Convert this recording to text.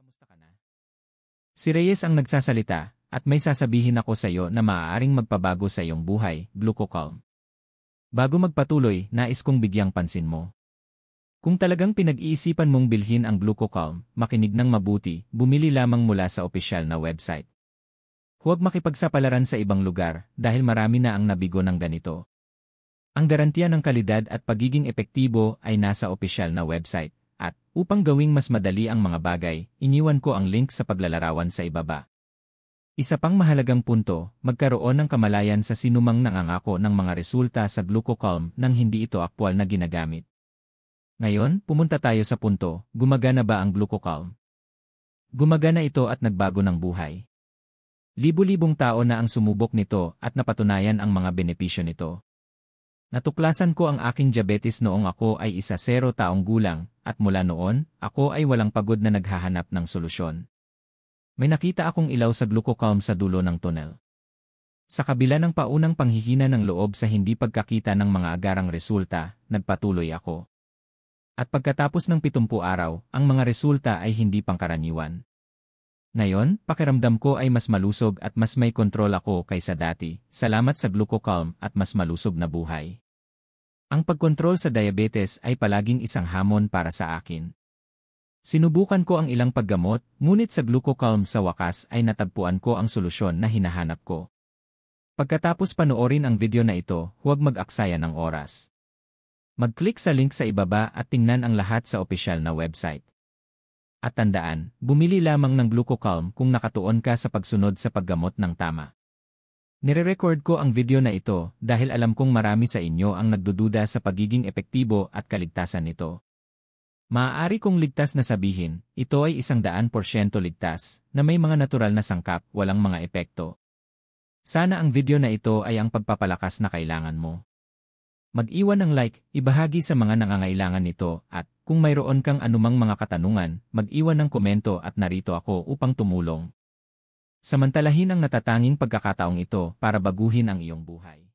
kamusta ka na? Si Reyes ang nagsasalita, at may sasabihin ako sa iyo na maaaring magpabago sa iyong buhay, GlucoCalm. Bago magpatuloy, nais kong bigyang pansin mo. Kung talagang pinag-iisipan mong bilhin ang GlucoCalm, makinig ng mabuti, bumili lamang mula sa opisyal na website. Huwag makipagsapalaran sa ibang lugar dahil marami na ang nabigo ng ganito. Ang garantiya ng kalidad at pagiging epektibo ay nasa opisyal na website. At, upang gawing mas madali ang mga bagay, iniwan ko ang link sa paglalarawan sa ibaba. Isa pang mahalagang punto, magkaroon ng kamalayan sa sinumang nangangako ng mga resulta sa GlucoCalm nang hindi ito aktwal na ginagamit. Ngayon, pumunta tayo sa punto, gumagana ba ang GlucoCalm? Gumagana ito at nagbago ng buhay. Libo-libong tao na ang sumubok nito at napatunayan ang mga benepisyo nito. Natuklasan ko ang aking diabetes noong ako ay 10 taong gulang, at mula noon, ako ay walang pagod na naghahanap ng solusyon. May nakita akong ilaw sa GlucoCalm sa dulo ng tunnel. Sa kabila ng paunang panghihina ng loob sa hindi pagkakita ng mga agarang resulta, nagpatuloy ako. At pagkatapos ng 70 araw, ang mga resulta ay hindi pangkaraniwan. Ngayon, pakiramdam ko ay mas malusog at mas may kontrol ako kaysa dati, salamat sa GlucoCalm at mas malusog na buhay. Ang pagkontrol sa diabetes ay palaging isang hamon para sa akin. Sinubukan ko ang ilang paggamot, ngunit sa GlucoCalm sa wakas ay natagpuan ko ang solusyon na hinahanap ko. Pagkatapos panoorin ang video na ito, huwag mag-aksaya ng oras. Mag-click sa link sa ibaba at tingnan ang lahat sa opisyal na website. At tandaan, bumili lamang ng GlucoCalm kung nakatuon ka sa pagsunod sa paggamot ng tama. Nire-record ko ang video na ito dahil alam kong marami sa inyo ang nagdududa sa pagiging epektibo at kaligtasan nito. Maaari kong ligtas na sabihin, ito ay 100% ligtas, na may mga natural na sangkap, walang mga epekto. Sana ang video na ito ay ang pagpapalakas na kailangan mo. Mag-iwan ng like, ibahagi sa mga nangangailangan nito, at kung mayroon kang anumang mga katanungan, mag-iwan ng komento at narito ako upang tumulong. Samantalahin ang natatanging pagkakataong ito para baguhin ang iyong buhay.